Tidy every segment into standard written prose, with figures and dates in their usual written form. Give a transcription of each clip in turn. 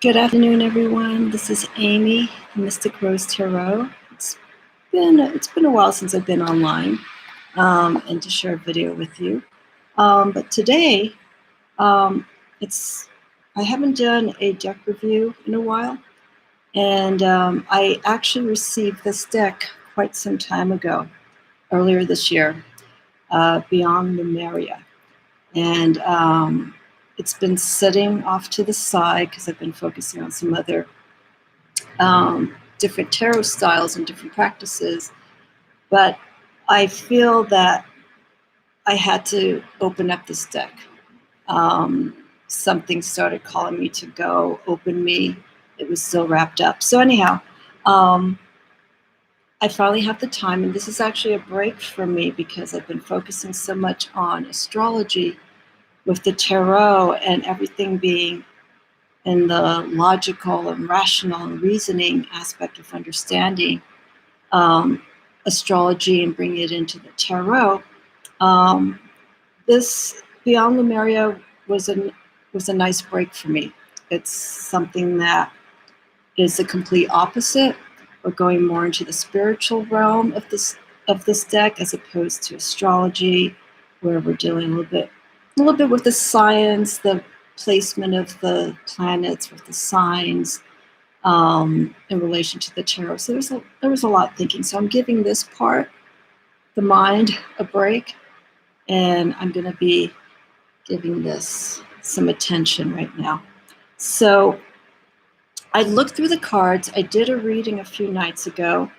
Good afternoon, everyone. This is Amy, the Mystic Rose Tarot. It's been a while since I've been online and to share a video with you. But today, I haven't done a deck review in a while, and I actually received this deck quite some time ago, earlier this year, beyond Lemuria, and it's been sitting off to the side because I've been focusing on some other different tarot styles and different practices. But I feel that I had to open up this deck. Something started calling me to go open me. It was still wrapped up. So anyhow, I finally have the time, and this is actually a break for me because I've been focusing so much on astrology with the tarot and everything being in the logical and rational and reasoning aspect of understanding astrology and bringing it into the tarot. This Beyond Lemuria was a nice break for me. It's something that is the complete opposite. We're going more into the spiritual realm of this deck as opposed to astrology, where we're dealing a little bit with the science, the placement of the planets with the signs in relation to the tarot. So there was a lot thinking. So I'm giving this part, the mind, a break, and I'm going to be giving this some attention right now. So I looked through the cards. I did a reading a few nights ago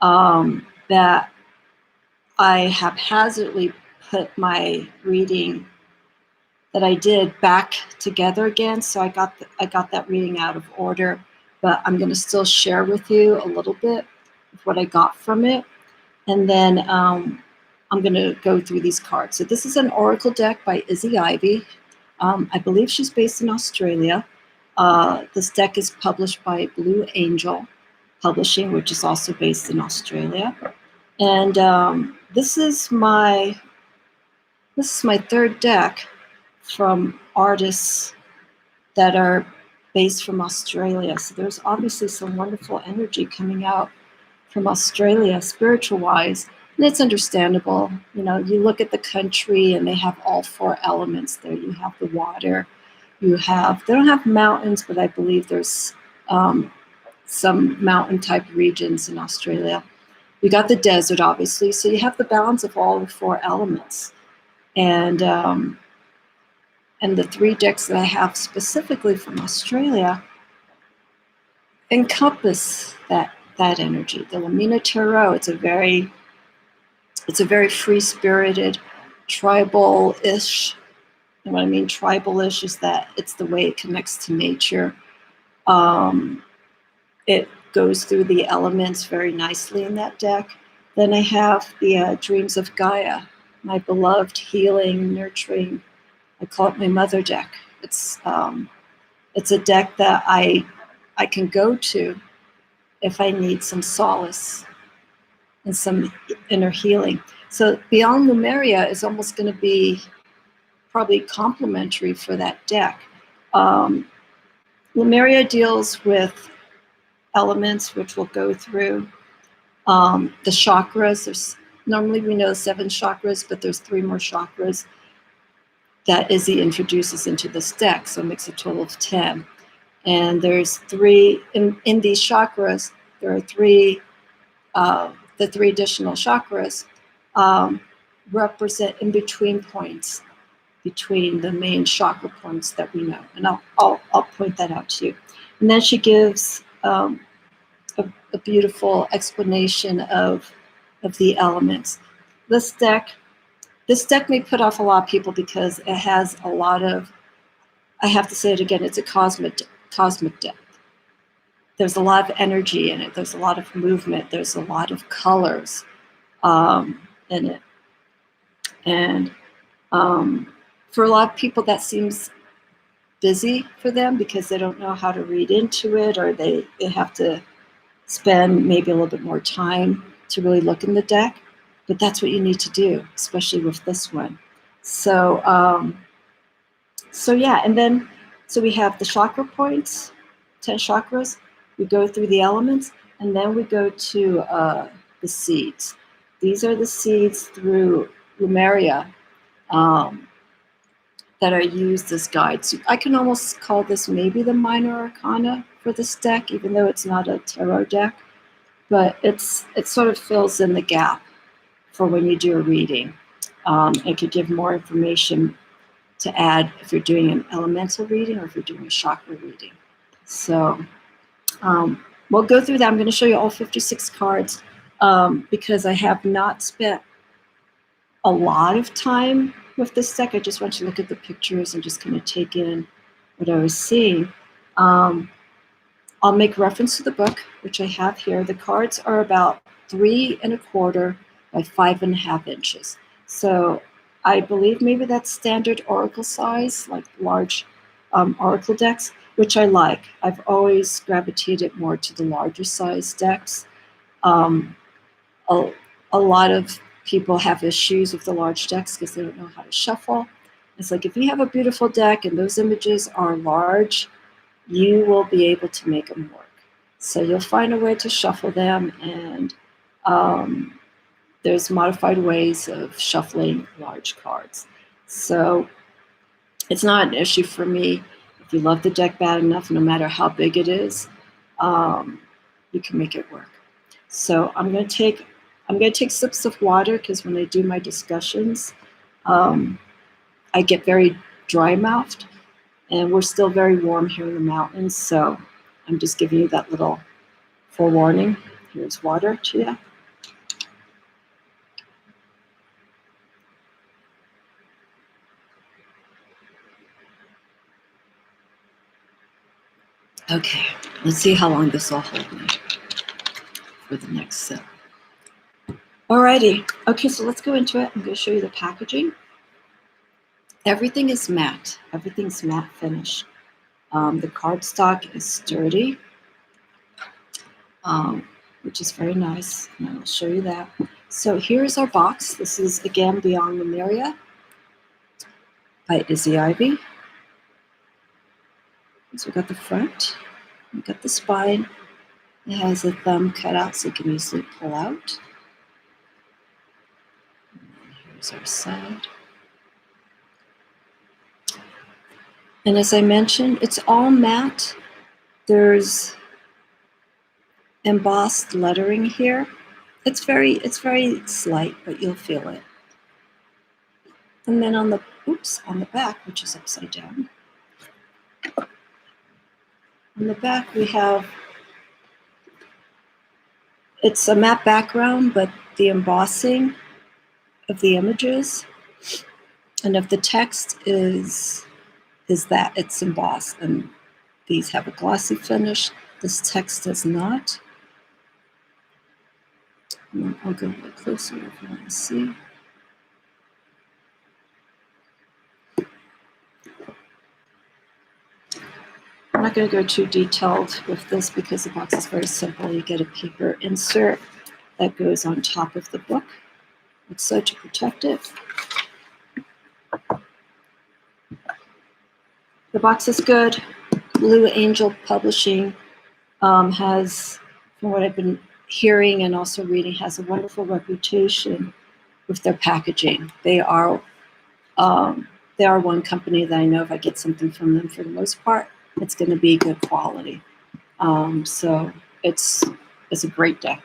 that I haphazardly put my reading that I did back together again. So I got that reading out of order, but I'm going to still share with you a little bit of what I got from it. And then I'm going to go through these cards. So this is an oracle deck by Izzy Ivy. I believe she's based in Australia. This deck is published by Blue Angel Publishing, which is also based in Australia. And this is my third deck from artists that are based from Australia. So there's obviously some wonderful energy coming out from Australia, spiritual-wise, and it's understandable. You know, you look at the country and they have all four elements there. You have the water, they don't have mountains, but I believe there's some mountain-type regions in Australia. You got the desert, obviously, so you have the balance of all the four elements. And the three decks that I have specifically from Australia encompass that energy. The Lamina Tarot, it's a very free-spirited, tribal-ish. And what I mean tribal-ish is that it's the way it connects to nature. It goes through the elements very nicely in that deck. Then I have the Dreams of Gaia, my beloved, healing, nurturing, I call it my mother deck. It's a deck that I can go to if I need some solace and some inner healing. So Beyond Lemuria is almost going to be probably complementary for that deck. Lemuria deals with elements, which we'll go through. The chakras. Normally we know 7 chakras, but there's 3 more chakras that Izzy introduces into this deck, so it makes a total of 10. And there's 3, in these chakras, there are 3, the 3 additional chakras represent in-between points between the main chakra points that we know. And I'll point that out to you. And then she gives a beautiful explanation of the elements. This deck may put off a lot of people because it has a lot of, I have to say it again, it's a cosmic deck. There's a lot of energy in it. There's a lot of movement. There's a lot of colors in it. And for a lot of people, that seems busy for them because they don't know how to read into it, or they have to spend maybe a little bit more time to really look in the deck. But that's what you need to do, especially with this one. So yeah, and then so we have the chakra points, 10 chakras. We go through the elements, and then we go to the seeds. These are the seeds through Lemuria that are used as guides. I can almost call this maybe the minor arcana for this deck, even though it's not a tarot deck, but it sort of fills in the gap for when you do a reading. It could give more information to add if you're doing an elemental reading or if you're doing a chakra reading. So we'll go through that. I'm going to show you all 56 cards because I have not spent a lot of time with this deck. I just want you to look at the pictures and just kind of take in what I was seeing. I'll make reference to the book, which I have here. The cards are about 3 1/4 by 5 1/2 inches. So I believe maybe that's standard oracle size, like large oracle decks, which I like. I've always gravitated more to the larger size decks. A lot of people have issues with the large decks because they don't know how to shuffle. It's like if you have a beautiful deck and those images are large, you will be able to make them work. So you'll find a way to shuffle them, and there's modified ways of shuffling large cards. So it's not an issue for me. If you love the deck bad enough, no matter how big it is, you can make it work. So I'm going to take sips of water because when I do my discussions, I get very dry-mouthed, and we're still very warm here in the mountains. So I'm just giving you that little forewarning. Here's water to you. Okay, let's see how long this will hold me for the next sip. Alrighty, okay, so let's go into it. I'm going to show you the packaging. Everything is matte. Everything's matte finish. The cardstock is sturdy, which is very nice, and I'll show you that. So here's our box. This is, again, Beyond Lemuria by Izzy Ivy. So we've got the front, we've got the spine. It has a thumb cut out so you can easily pull out. And here's our side. And as I mentioned, it's all matte. There's embossed lettering here. It's very slight, but you'll feel it. And then on the back, which is upside down, on the back we have, it's a matte background, but the embossing of the images and of the text is that it's embossed, and these have a glossy finish. This text does not. I'll go a little closer if you want to see. I'm not going to go too detailed with this because the box is very simple. You get a paper insert that goes on top of the book. It's so to protect it. The box is good. Blue Angel Publishing has, from what I've been hearing and also reading, has a wonderful reputation with their packaging. They are one company that I know if I get something from them, for the most part, it's going to be good quality. So it's a great deck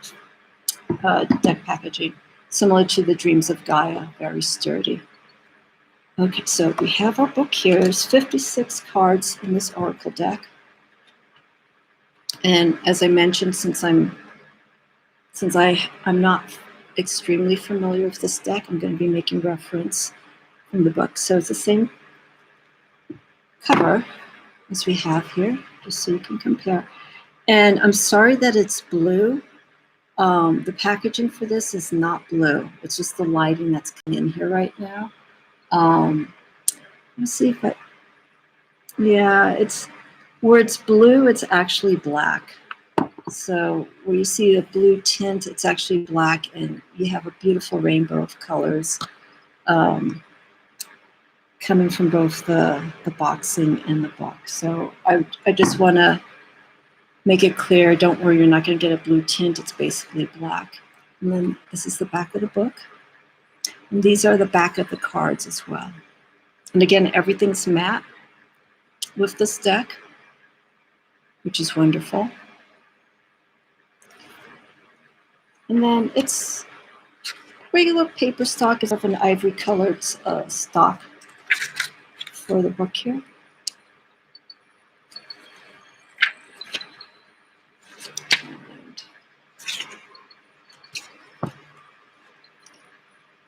packaging, similar to the Dreams of Gaia, very sturdy. Okay, so we have our book here. There's 56 cards in this oracle deck. And as I mentioned, since I'm not extremely familiar with this deck, I'm going to be making reference from the book. So it's the same cover as we have here, just so you can compare. And I'm sorry that it's blue. The packaging for this is not blue. It's just the lighting that's coming in here right now. Let's see if it's where it's blue, it's actually black. So where you see the blue tint, it's actually black, and you have a beautiful rainbow of colors coming from both the boxing and the book. So I just want to make it clear. Don't worry, you're not going to get a blue tint. It's basically black. And then this is the back of the book. And these are the back of the cards as well. And again, everything's matte with this deck, which is wonderful. And then it's regular paper stock. Is of an ivory colored stock for the book here.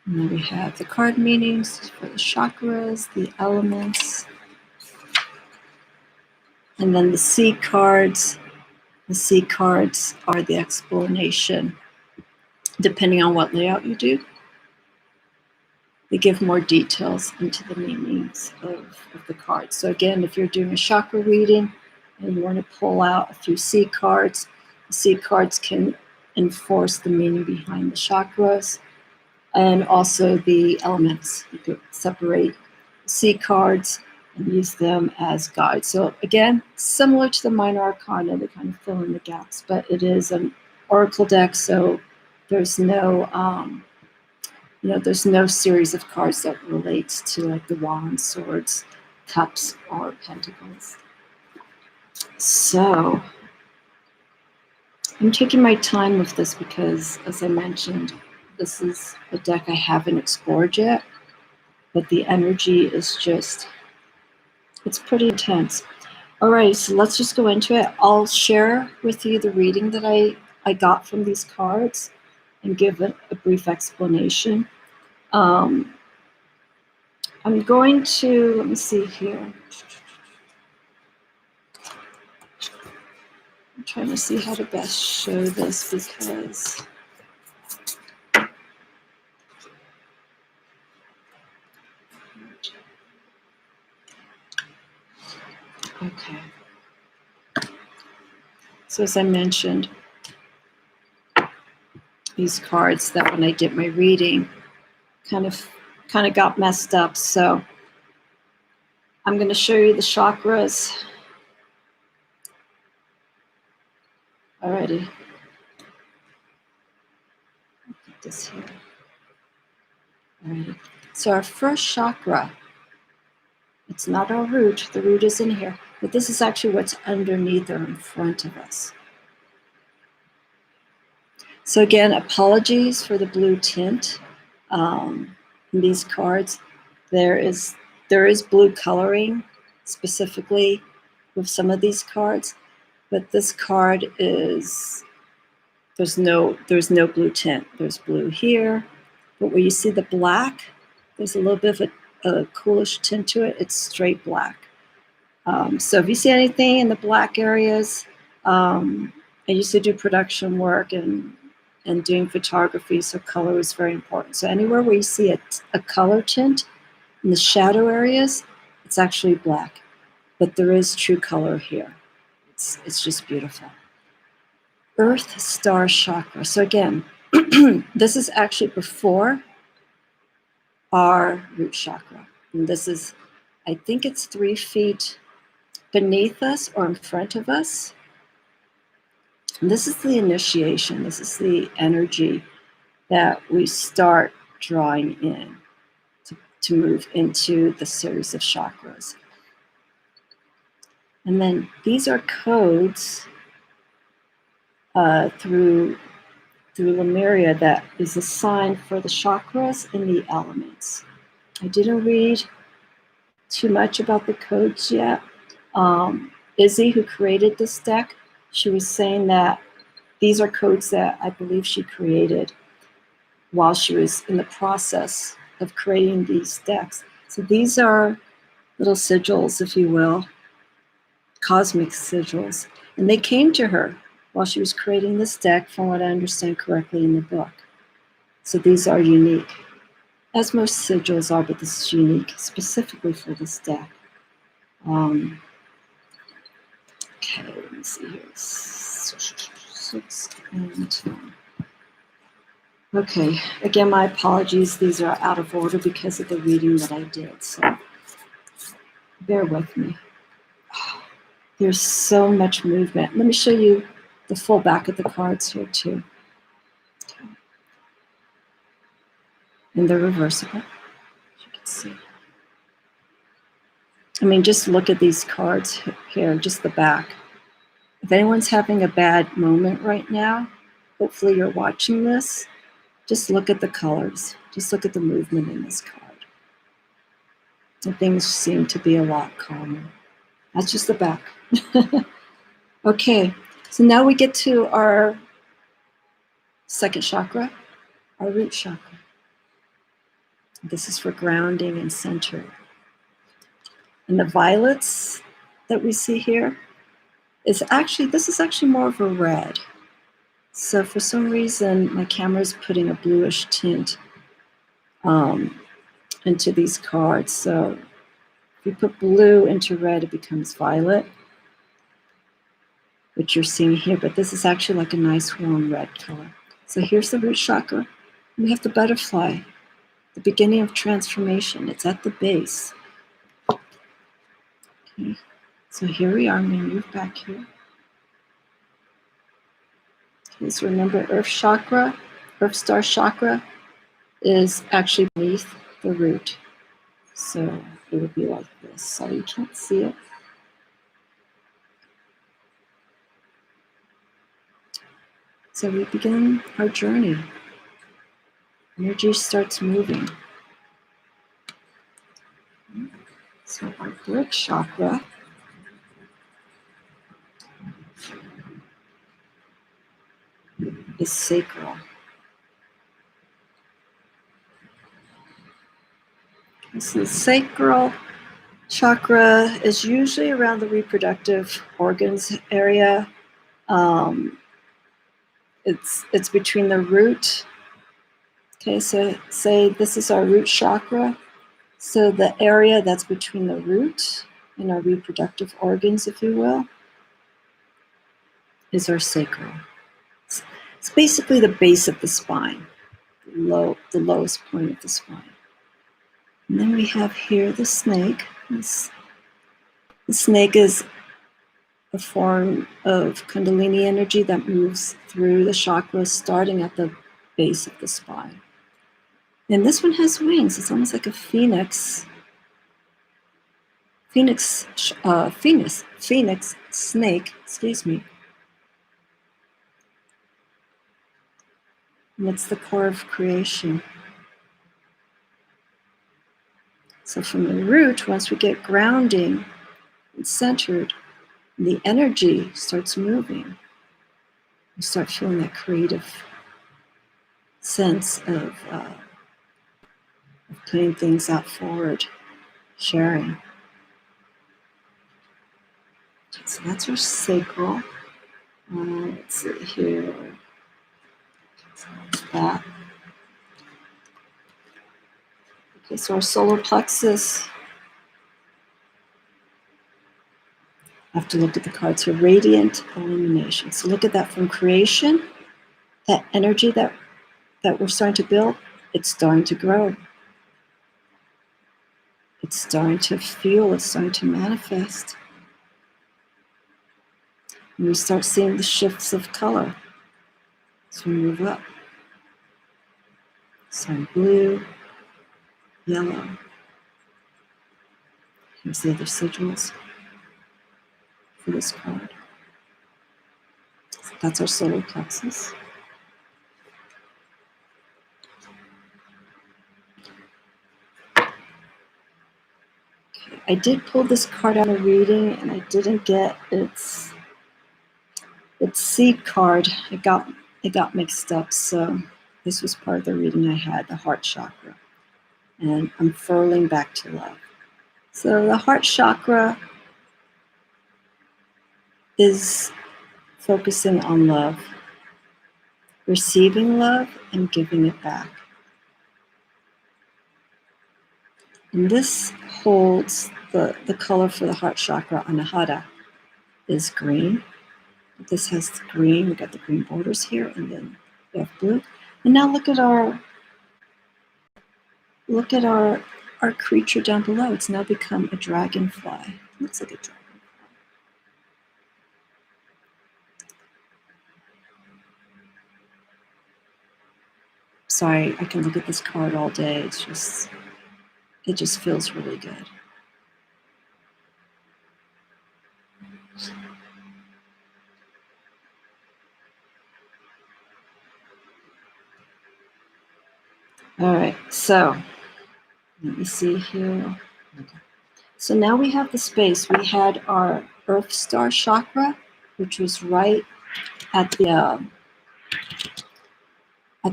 And then we have the card meanings for the chakras, the elements, and then the seed cards. The seed cards are the explanation. Depending on what layout you do, they give more details into the meanings of the cards. So again, if you're doing a chakra reading and you want to pull out a few seed cards, the seed cards can enforce the meaning behind the chakras and also the elements. You could separate seed cards and use them as guides. So again, similar to the minor arcana, they kind of fill in the gaps, but it is an oracle deck, so there's no, there's no series of cards that relates to like the wands, swords, cups, or pentacles. So I'm taking my time with this because, as I mentioned, this is a deck I haven't explored yet, but the energy is just, it's pretty intense. All right, so let's just go into it. I'll share with you the reading that I got from these cards and give a brief explanation. I'm going to, let me see here. I'm trying to see how to best show this because okay. So as I mentioned, these cards that when I did my reading kind of got messed up. So I'm going to show you the chakras. Alrighty. I'll put this here. Alrighty. So our first chakra, it's not our root. The root is in here, but this is actually what's underneath or in front of us. So again, apologies for the blue tint in these cards. There is blue coloring specifically with some of these cards, but this card is, there's no blue tint. There's blue here, but where you see the black, there's a little bit of a coolish tint to it. It's straight black. So if you see anything in the black areas, I used to do production work and doing photography, so color is very important. So anywhere where you see a color tint in the shadow areas, it's actually black, but there is true color here. It's just beautiful. Earth Star Chakra. So again, this is actually before our root chakra. And this is, I think it's 3 feet beneath us or in front of us. And this is the initiation. This is the energy that we start drawing in to move into the series of chakras. And then these are codes through Lemuria that is assigned for the chakras and the elements. I didn't read too much about the codes yet. Izzy, who created this deck, she was saying that these are codes that I believe she created while she was in the process of creating these decks. So these are little sigils, if you will, cosmic sigils. And they came to her while she was creating this deck, from what I understand correctly in the book. So these are unique, as most sigils are, but this is unique specifically for this deck. Okay, let me see here. 6 and 10. Okay, again, my apologies. These are out of order because of the reading that I did, so bear with me. There's so much movement. Let me show you the full back of the cards here too. And they're reversible, as you can see. I mean, just look at these cards here, just the back. If anyone's having a bad moment right now, hopefully you're watching this, just look at the colors. Just look at the movement in this card. And things seem to be a lot calmer. That's just the back. Okay, so now we get to our second chakra, our root chakra. This is for grounding and center. And the violets that we see here this is actually more of a red. So for some reason, my camera is putting a bluish tint into these cards. So if you put blue into red, it becomes violet, which you're seeing here. But this is actually like a nice warm red color. So here's the root chakra. We have the butterfly, the beginning of transformation. It's at the base. Okay. So here we are. I'm going to move back here. Okay, so remember, Earth chakra, Earth star chakra is actually beneath the root. So it would be like this. Sorry, you can't see it. So we begin our journey. Energy starts moving. So our brick chakra is sacral. So the sacral chakra is usually around the reproductive organs area. It's between the root. Okay, so say this is our root chakra. So the area that's between the root and our reproductive organs, if you will, is our sacral. It's basically the base of the spine, the lowest point of the spine. And then we have here the snake. The snake is a form of Kundalini energy that moves through the chakras, starting at the base of the spine. And this one has wings. It's almost like a phoenix snake, excuse me. And it's the core of creation. So from the root, once we get grounding and centered, the energy starts moving. You start feeling that creative sense of putting things out forward, sharing. So that's our sacral. Let's see here. So that. Okay, so our solar plexus. I have to look at the cards here. Radiant illumination. So look at that from creation. That energy that we're starting to build, it's starting to grow. It's starting to feel, it's starting to manifest. And we start seeing the shifts of color. So we move up. Some blue, yellow. Here's the other sigils for this card. So that's our solar plexus. Okay, I did pull this card out of reading and I didn't get its seed card. It got mixed up, so this was part of the reading I had, the heart chakra. And I'm furling back to love. So the heart chakra is focusing on love, receiving love and giving it back. And this holds the color for the heart chakra, anahata, is green. This has the green, we got the green borders here, and then we have blue. And now look at our creature down below. It's now become a dragonfly. Looks like a dragonfly. Sorry, I can look at this card all day. It just feels really good. All right, so let me see here. Okay. So now we have the space. We had our Earth Star chakra, which was right at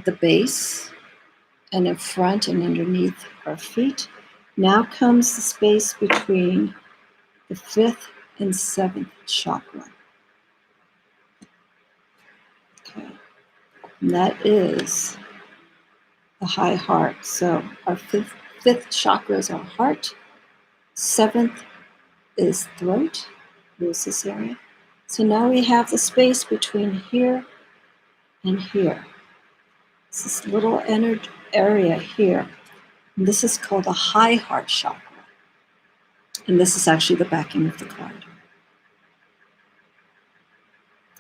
the base and in front and underneath our feet. Now comes the space between the 5th and 7th chakra. Okay, and that is the high heart. So our fifth chakra is our heart. 7th is throat, is this area. So now we have the space between here and here. It's this little area here. And this is called a high heart chakra. And this is actually the backing of the card.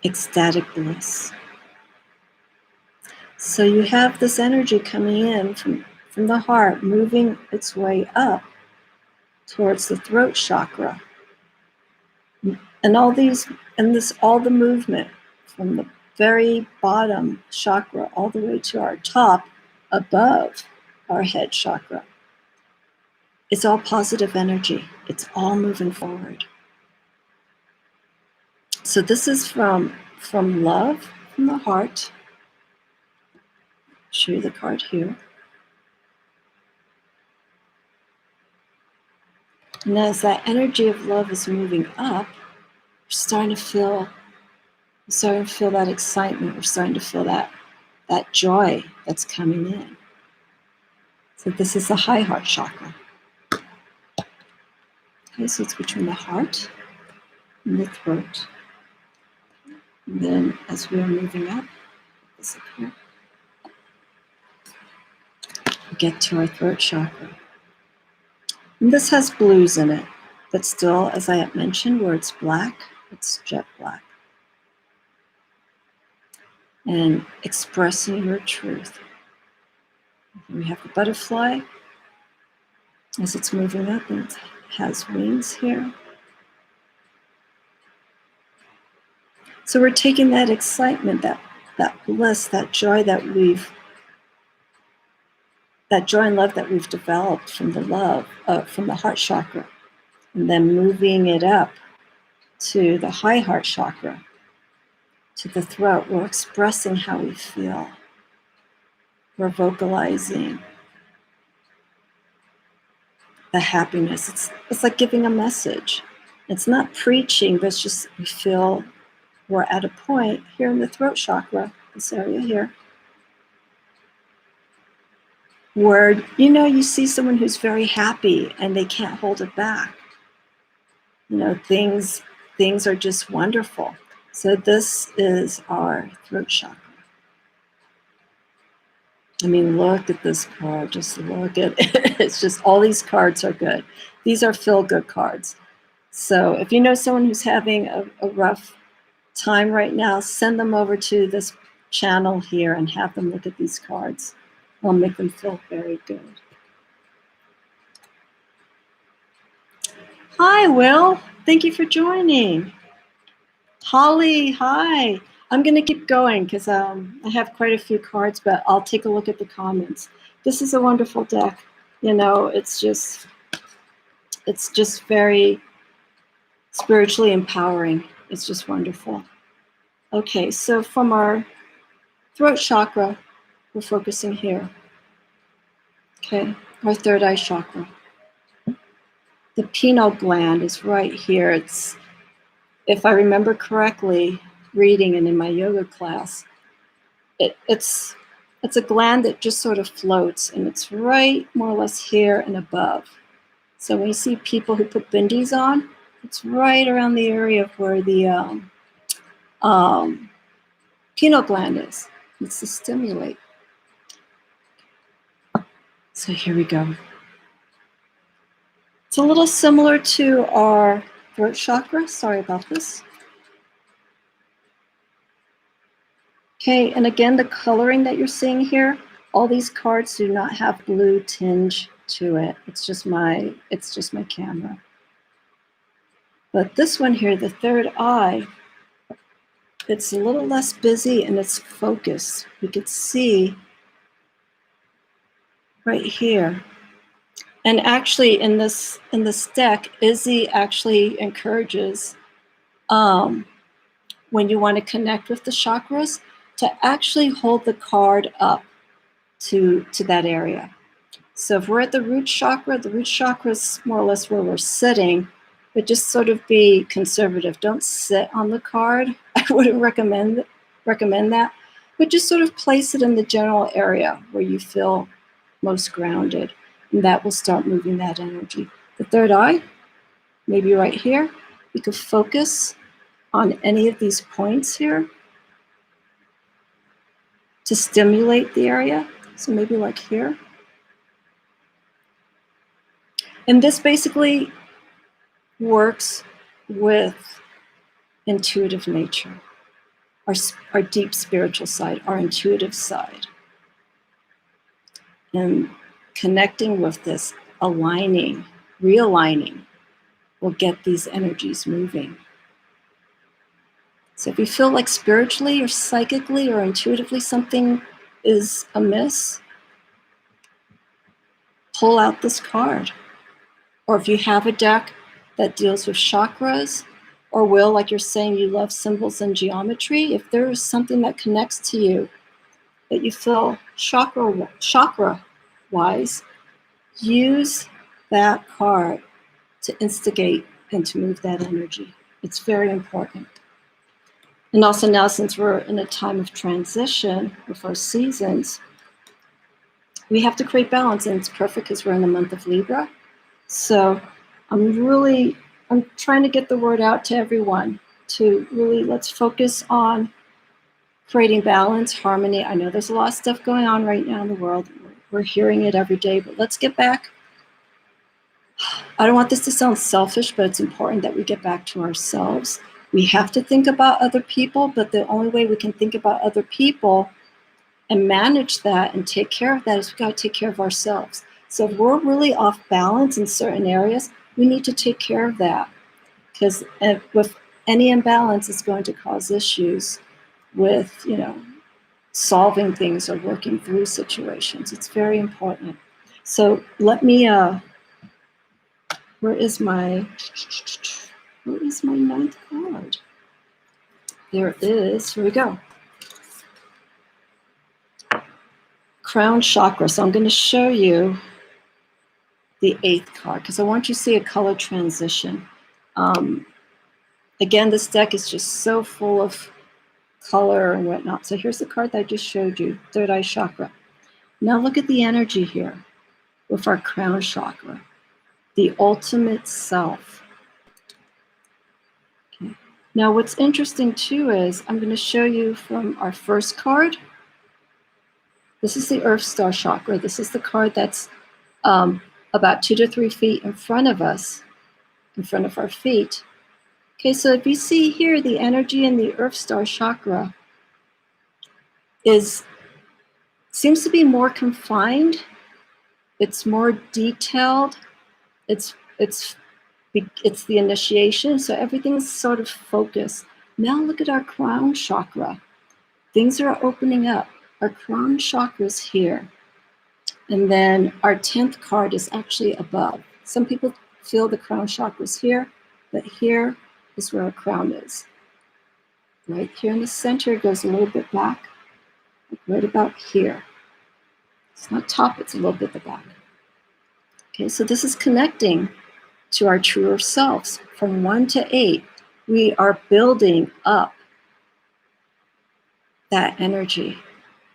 Ecstatic bliss. So you have this energy coming in from the heart, moving its way up towards the throat chakra. And all the movement from the very bottom chakra all the way to our top above our head chakra. It's all positive energy. It's all moving forward. So this is from love, from the heart. Show you the card here. And as that energy of love is moving up, we're starting to feel that excitement. We're starting to feel that joy that's coming in. So this is the high heart chakra. Okay, so it's between the heart and the throat. And then as we are moving up, this up here, we get to our throat chakra. And this has blues in it, but still, as I had mentioned, where it's black, it's jet black. And expressing your truth. We have the butterfly as it's moving up, and it has wings here. So we're taking that excitement, that bliss, that joy and love that we've developed from from the heart chakra, and then moving it up to the high heart chakra, to the throat. We're expressing how we feel. We're vocalizing the happiness. It's like giving a message. It's not preaching, but it's just we feel we're at a point here in the throat chakra, this area here, where you see someone who's very happy and they can't hold it back. Things are just wonderful. So this is our throat chakra. I mean, look at this card. Just look at it. It's just all these cards are good. These are feel-good cards. So if you know someone who's having a rough time right now, send them over to this channel here and have them look at these cards. It'll make them feel very good. Hi, Will. Thank you for joining. Holly, hi. I'm going to keep going because I have quite a few cards, but I'll take a look at the comments. This is a wonderful deck. It's just very spiritually empowering. It's just wonderful. Okay, so from our throat chakra, we're focusing here. Okay, our third eye chakra. The pineal gland is right here. It's, if I remember correctly, reading and in my yoga class, it's a gland that just sort of floats, and it's right more or less here and above. So when you see people who put bindis on, it's right around the area of where the pineal gland is. It's to stimulate. So here we go. It's a little similar to our throat chakra. Sorry about this. Okay, and again, the coloring that you're seeing here, All these cards do not have blue tinge to it. It's just my camera. But this one here, the third eye, it's a little less busy and it's focused. We could see right here. And actually in this deck, Izzy actually encourages when you want to connect with the chakras to actually hold the card up to that area. So if we're at the root chakra is more or less where we're sitting, but just sort of be conservative. Don't sit on the card. I wouldn't recommend that, but just sort of place it in the general area where you feel most grounded, and that will start moving that energy. The third eye, maybe right here, you could focus on any of these points here to stimulate the area. So maybe like here. And this basically works with intuitive nature, our deep spiritual side, our intuitive side. And connecting with this, aligning, realigning, will get these energies moving. So if you feel like spiritually or psychically or intuitively something is amiss, pull out this card. Or if you have a deck that deals with chakras, or will, like you're saying, you love symbols and geometry, if there is something that connects to you that you feel chakra-wise, use that card to instigate and to move that energy. It's very important. And also now, since we're in a time of transition with our seasons, we have to create balance, and it's perfect because we're in the month of Libra. So I'm trying to get the word out to everyone to really, let's focus on creating balance, harmony. I know there's a lot of stuff going on right now in the world. We're hearing it every day, but let's get back. I don't want this to sound selfish, but it's important that we get back to ourselves. We have to think about other people, but the only way we can think about other people and manage that and take care of that is we've got to take care of ourselves. So if we're really off balance in certain areas, we need to take care of that, because with any imbalance, it's going to cause issues with, solving things or working through situations. It's very important. So let me, where is my ninth card? There it is. Here we go. Crown Chakra. So I'm going to show you the 8th card because I want you to see a color transition. Again, this deck is just so full of color and whatnot. So here's the card that I just showed you, Third Eye Chakra. Now look at the energy here with our Crown Chakra, the ultimate self. Okay. Now what's interesting too is I'm going to show you from our first card. This is the Earth Star Chakra. This is the card that's about 2 to 3 feet in front of us, in front of our feet. Okay, so if you see here, the energy in the Earth Star Chakra seems to be more confined. It's more detailed. It's the initiation, so everything's sort of focused. Now look at our Crown Chakra. Things are opening up. Our Crown Chakra is here. And then our 10th card is actually above. Some people feel the Crown Chakra is here, but here is where our crown is. Right here in the center, it goes a little bit back, like right about here. It's not top, it's a little bit the back. Okay, so this is connecting to our truer selves. From 1 to 8, we are building up that energy.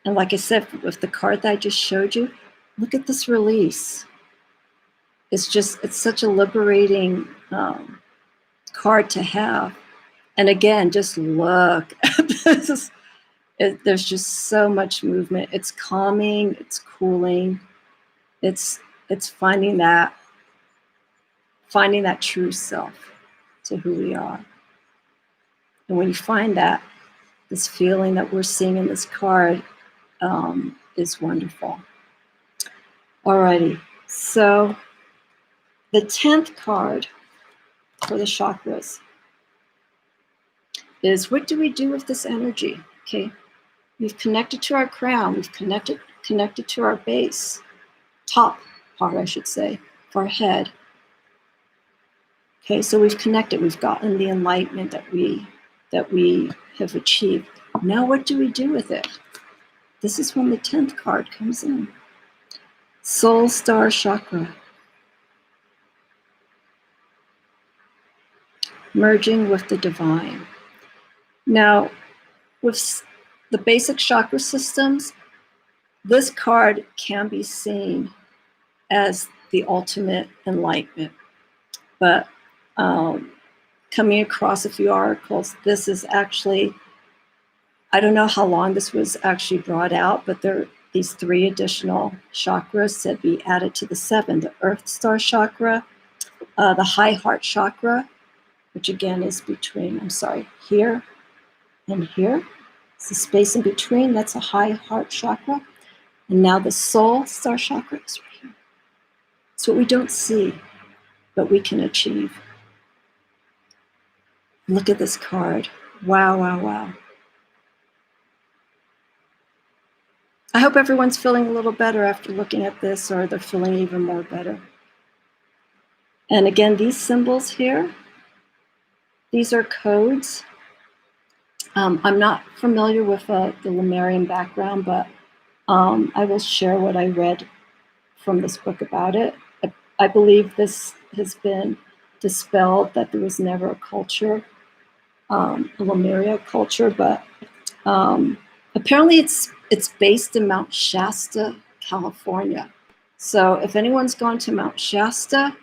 And like I said, with the card that I just showed you, look at this release. It's such a liberating card to have. And again, just look at this. There's just so much movement. It's calming, it's cooling. It's finding that true self to who we are. And when you find that, this feeling that we're seeing in this card, is wonderful. Alrighty, so the 10th card for the chakras is, what do we do with this energy? Okay, we've connected to our crown, we've connected to our base, top part, I should say, of our head. Okay, so we've connected, we've gotten the enlightenment that we have achieved. Now what do we do with it? This is when the 10th card comes in. Soul Star Chakra. Merging with the divine. Now, with the basic chakra systems, this card can be seen as the ultimate enlightenment. But coming across a few articles, this is actually, I don't know how long this was actually brought out, but there are these 3 additional chakras that be added to the 7, the Earth Star Chakra, the High Heart Chakra, which again is between, here and here. It's the space in between, that's a High Heart Chakra. And now the Soul Star Chakra is right here. It's what we don't see, but we can achieve. Look at this card. Wow, wow, wow. I hope everyone's feeling a little better after looking at this, or they're feeling even more better. And again, these symbols here, these are codes. I'm not familiar with the Lemurian background, but I will share what I read from this book about it. I believe this has been dispelled, that there was never a culture, a Lemuria culture, but apparently it's based in Mount Shasta, California. So if anyone's gone to Mount Shasta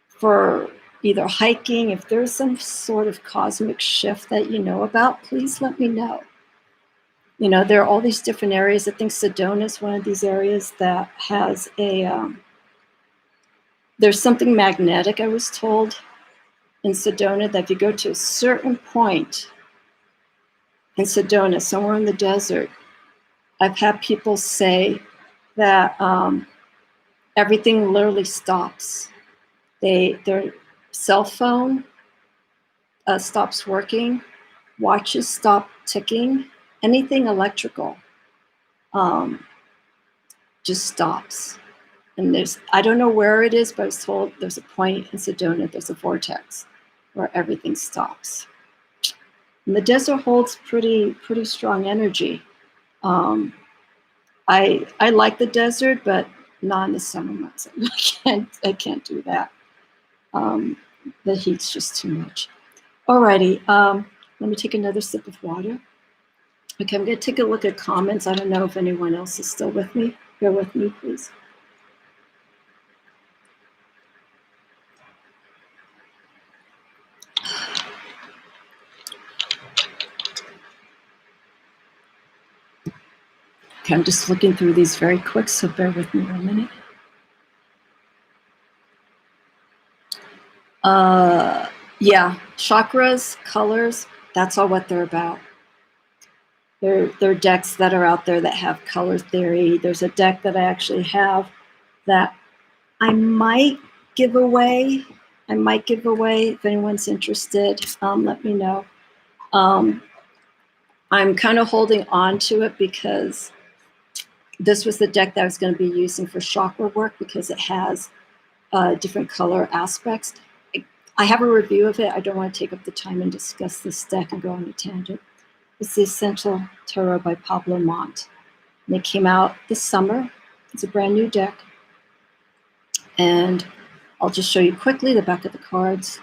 for either hiking, if there's some sort of cosmic shift that you know about, please let me know. You know, there are all these different areas. I think Sedona is one of these areas that has there's something magnetic, I was told, in Sedona, that if you go to a certain point in Sedona, somewhere in the desert, I've had people say that everything literally stops. Their cell phone stops working, watches stop ticking, anything electrical just stops. And I don't know where it is, but I was told there's a point in Sedona, there's a vortex where everything stops. And the desert holds pretty strong energy. I like the desert, but not in the summer months. I can't do that. The heat's just too much. Alrighty, let me take another sip of water. Okay, I'm gonna take a look at comments. I don't know if anyone else is still with me. Bear with me, please. Okay, I'm just looking through these very quick, so bear with me 1 minute. Yeah, chakras, colors, that's all what they're about. There are decks that are out there that have color theory. There's a deck that I actually have that I might give away. If anyone's interested, let me know. I'm kind of holding on to it because this was the deck that I was going to be using for chakra work, because it has different color aspects. I have a review of it. I don't want to take up the time and discuss this deck and go on a tangent. It's the Essential Tarot by Pablo Mont. And it came out this summer. It's a brand new deck. And I'll just show you quickly the back of the cards.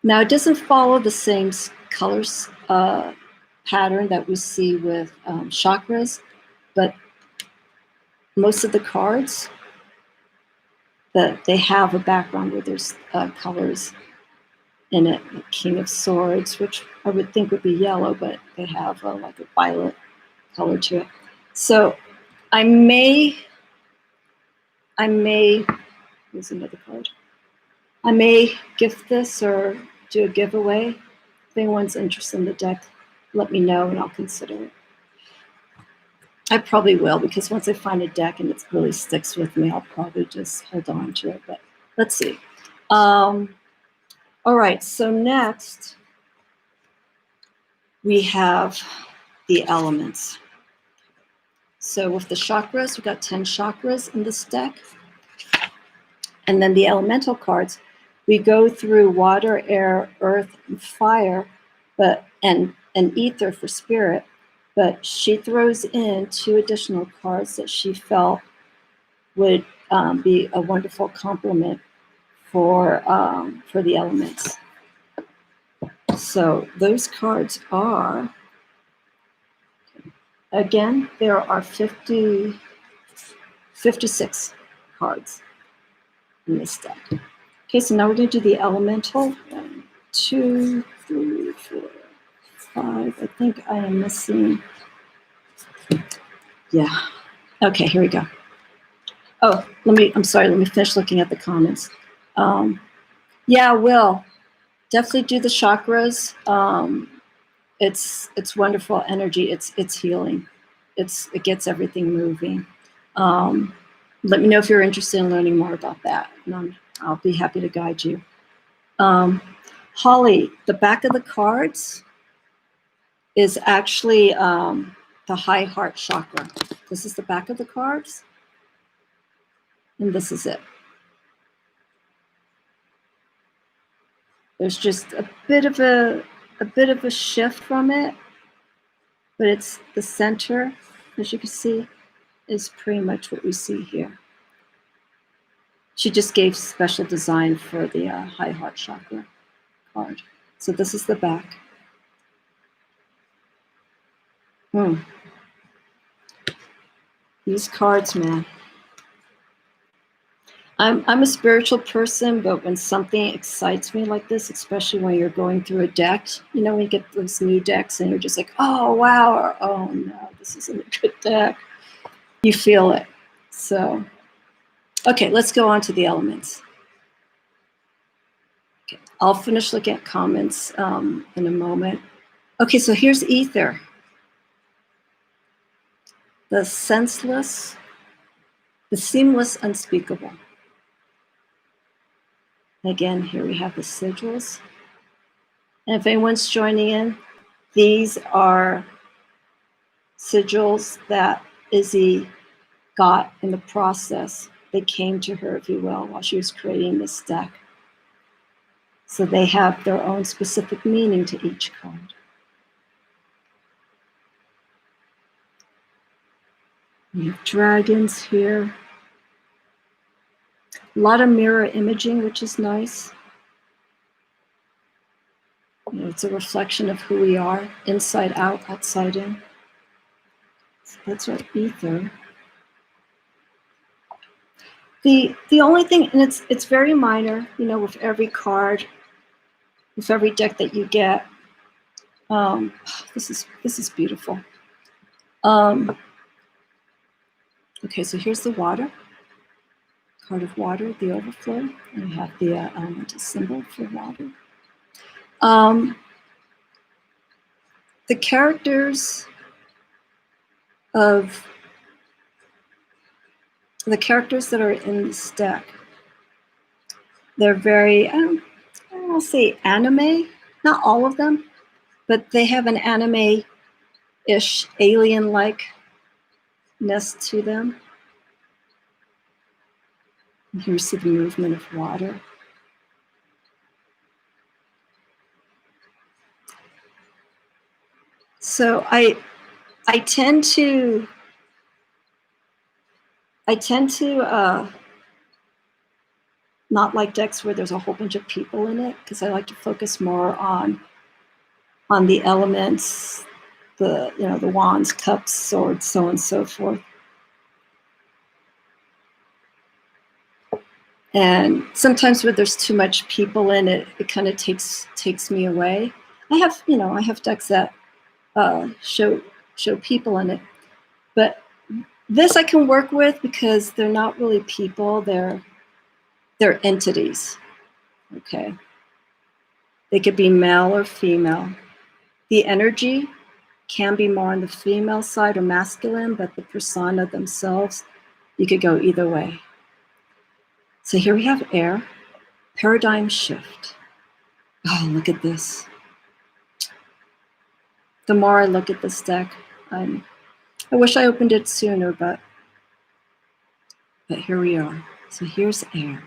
Now, it doesn't follow the same colors pattern that we see with chakras, but most of the cards, that they have a background where there's colors in it. The King of Swords, which I would think would be yellow, but they have like a violet color to it. So I may, here's another card. I may gift this or do a giveaway. If anyone's interested in the deck, let me know and I'll consider it. I probably will, because once I find a deck and it really sticks with me, I'll probably just hold on to it. But let's see. All right, so next we have the elements. So with the chakras, we've got 10 chakras in this deck. And then the elemental cards, we go through water, air, earth, and fire, and ether for spirit. But she throws in 2 additional cards that she felt would be a wonderful complement for the elements. So those cards are, again, there are 56 cards in this deck. Okay, so now we're going to do the elemental. 1, 2, 3, 4, 5. I think I am missing. Yeah. Okay, here we go. Oh, I'm sorry, let me finish looking at the comments. Yeah, Will, definitely do the chakras. It's wonderful energy. It's healing. It gets everything moving. Let me know if you're interested in learning more about that, and I'll be happy to guide you. Holly, the back of the cards is actually the high heart chakra. This is the back of the cards, and this is it. There's just a bit of a shift from it, but it's the center, as you can see, is pretty much what we see here. She just gave special design for the high heart chakra card. So this is the back. These cards, man. I'm a spiritual person, but when something excites me like this, especially when you're going through a deck, you know, when you get those new decks and you're just like, oh, wow, or oh, no, this isn't a good deck. You feel it. So, okay, let's go on to the elements. Okay, I'll finish looking at comments in a moment. Okay, so here's ether. The senseless, the seamless, unspeakable. Again, here we have the sigils. And if anyone's joining in, these are sigils that Izzy got in the process. They came to her, if you will, while she was creating this deck. So they have their own specific meaning to each card. We have dragons here. A lot of mirror imaging, which is nice. You know, it's a reflection of who we are, inside out, outside in. So that's our ether. The only thing, and it's very minor, you know, with every card, with every deck that you get. This is beautiful. Okay, so here's the water. Card of water, the overflow, and we have the elemental symbol for water. The characters that are in this deck, they're very, I'll say anime, not all of them, but they have an anime-ish, alien-likeness to them. And here you see the movement of water. So I tend to not like decks where there's a whole bunch of people in it, because I like to focus more on the elements, the wands, cups, swords, so on and so forth. And sometimes when there's too much people in it, it kind of takes me away. I have decks that show people in it, but this I can work with because they're not really people, they're entities. Okay, they could be male or female. The energy can be more on the female side or masculine, but the persona themselves, you could go either way. So here we have air, paradigm shift. Oh, look at this. The more I look at this deck, I wish I opened it sooner, but here we are. So here's air.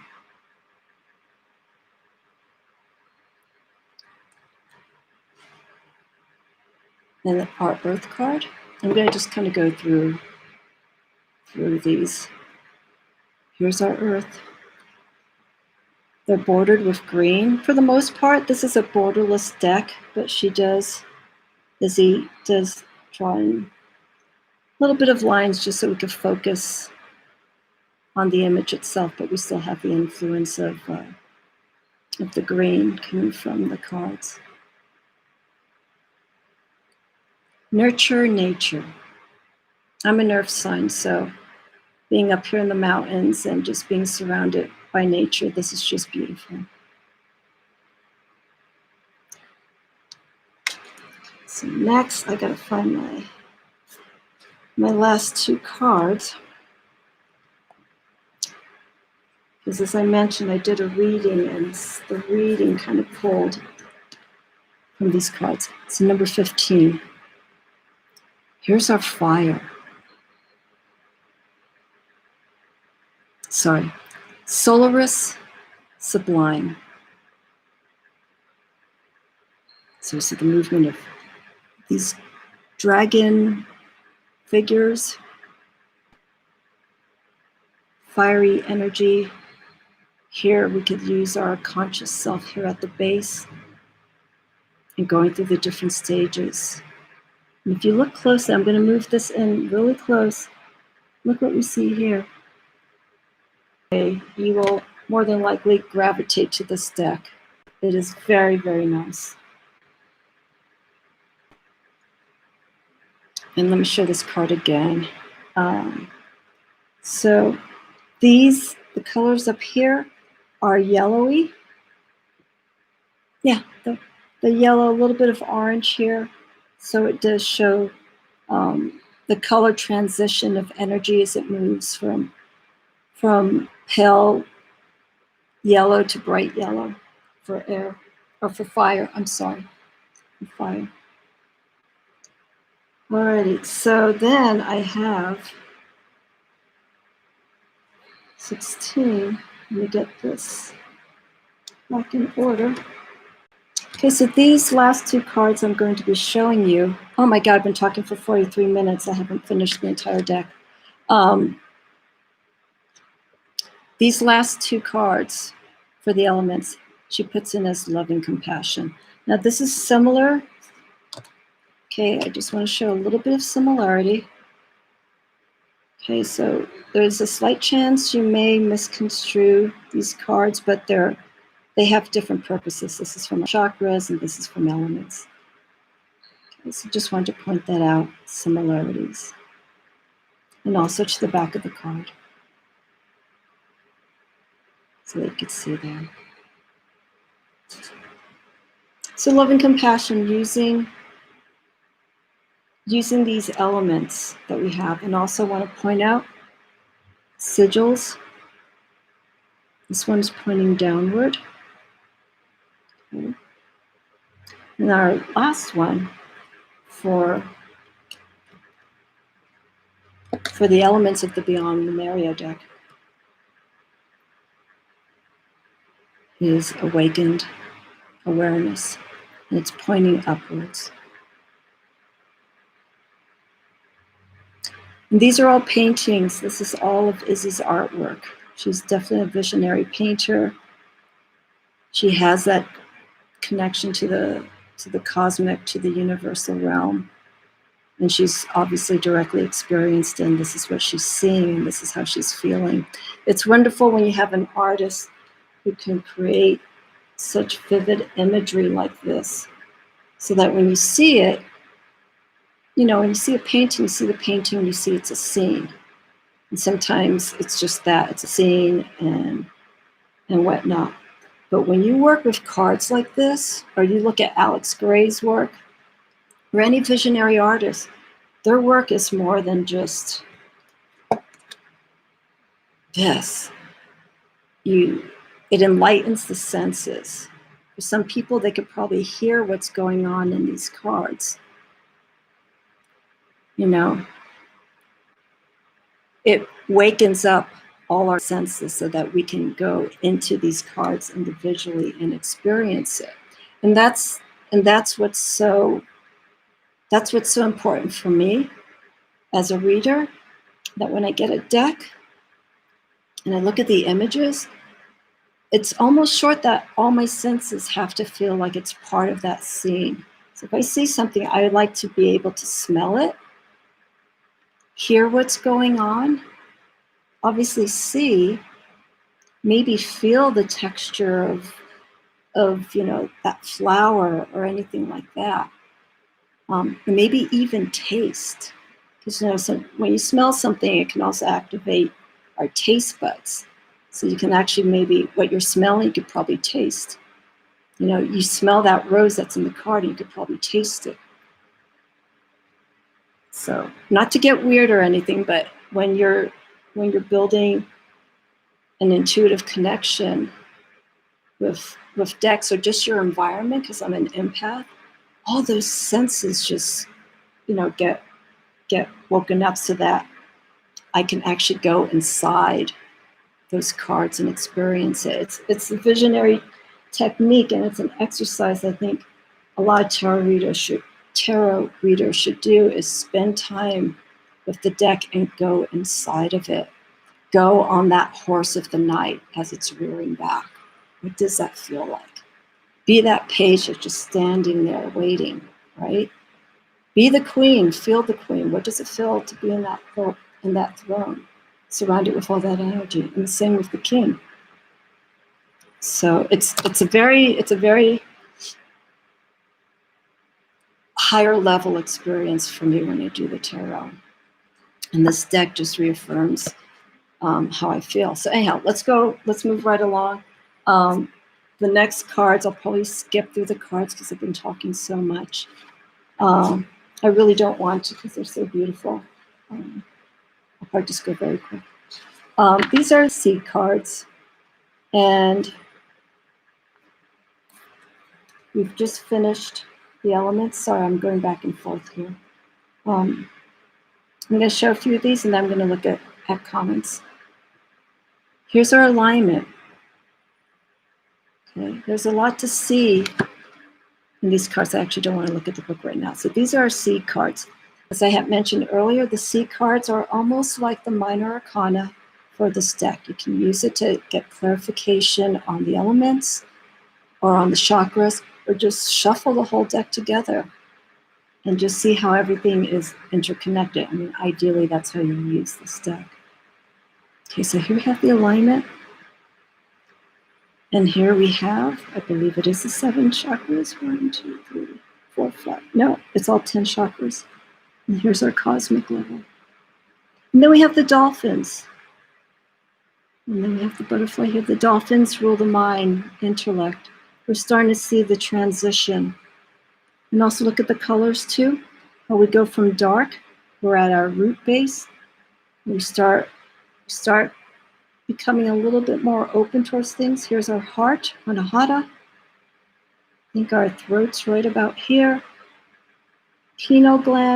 And our earth card. I'm going to just kind of go through these. Here's our earth. They're bordered with green. For the most part, this is a borderless deck, but Izzy does draw in a little bit of lines just so we can focus on the image itself, but we still have the influence of the green coming from the cards. Nurture nature. I'm an earth sign, so being up here in the mountains and just being surrounded by nature, this is just beautiful. So next, I gotta find my last two cards. Because as I mentioned, I did a reading, and the reading kind of pulled from these cards. So number 15. Here's our fire. Sorry. Solaris Sublime. So we see the movement of these dragon figures, fiery energy. Here we could use our conscious self here at the base and going through the different stages. And if you look closely, I'm going to move this in really close. Look what we see here. You will more than likely gravitate to this deck. It is very, very nice. And let me show this card again. So the colors up here are yellowy. Yeah, the yellow, a little bit of orange here. So it does show the color transition of energy as it moves from pale yellow to bright yellow for air, or for fire, I'm sorry, for fire. Alrighty, so then I have 16. Let me get this back in order. Okay, so these last two cards I'm going to be showing you. Oh my God, I've been talking for 43 minutes. I haven't finished the entire deck. These last two cards for the elements, she puts in as love and compassion. Now this is similar. Okay, I just want to show a little bit of similarity. Okay, so there's a slight chance you may misconstrue these cards, but they have different purposes. This is from chakras and this is from elements. Okay, so just wanted to point that out, similarities. And also to the back of the card, so that you could see there. So love and compassion, using these elements that we have. And also want to point out sigils. This one's pointing downward. Okay. And our last one for the elements of the Beyond Lemuria deck is awakened awareness. And it's pointing upwards. And these are all paintings. This is all of Izzy's artwork. She's definitely a visionary painter. She has that connection to the cosmic, to the universal realm. And she's obviously directly experienced it, and this is what she's seeing, and this is how she's feeling. It's wonderful when you have an artist who can create such vivid imagery like this, so that when you see it, you know, when you see a painting, you see the painting, you see it's a scene. And sometimes it's just that, it's a scene and whatnot. But when you work with cards like this, or you look at Alex Gray's work, or any visionary artist, their work is more than just this. It enlightens the senses. For some people, they could probably hear what's going on in these cards. You know, it wakens up all our senses so that we can go into these cards individually and experience it. And that's what's so important for me as a reader, that when I get a deck and I look at the images, it's almost short that all my senses have to feel like it's part of that scene. So if I see something, I would like to be able to smell it, hear what's going on, obviously see, maybe feel the texture of that flower or anything like that. And maybe even taste. Because when you smell something, it can also activate our taste buds. So you can actually, maybe what you're smelling, you could probably taste. You smell that rose that's in the card, and you could probably taste it. So, not to get weird or anything, but when you're building an intuitive connection with decks or just your environment, because I'm an empath, all those senses just get woken up so that I can actually go inside those cards and experience it. It's a visionary technique, and it's an exercise I think a lot of tarot readers should do, is spend time with the deck and go inside of it. Go on that horse of the night as it's rearing back. What does that feel like? Be that page that's just standing there waiting, right? Be the queen, feel the queen. What does it feel to be in that throne, surrounded with all that energy? And the same with the king. So it's a very higher level experience for me when I do the tarot. And this deck just reaffirms how I feel. So anyhow, let's move right along. The next cards, I'll probably skip through the cards because I've been talking so much. I really don't want to because they're so beautiful. I'll probably just go very quick. These are seed cards, and we've just finished the elements. Sorry, I'm going back and forth here. I'm going to show a few of these, and then I'm going to look at comments. Here's our alignment. Okay, there's a lot to see in these cards. I actually don't want to look at the book right now. So these are our seed cards. As I had mentioned earlier, the seed cards are almost like the minor arcana for this deck. You can use it to get clarification on the elements or on the chakras, or just shuffle the whole deck together and just see how everything is interconnected. I mean, ideally, that's how you use this deck. Okay, so here we have the alignment. And here we have, I believe it is the 7 chakras. 1, 2, 3, 4, 5. No, it's all 10 chakras. And here's our cosmic level. And then we have the dolphins. And then we have the butterfly here. The dolphins rule the mind, intellect. We're starting to see the transition. And also look at the colors too. How we go from dark, we're at our root base. We start becoming a little bit more open towards things. Here's our heart, Anahata. I think our throat's right about here. Pineal gland.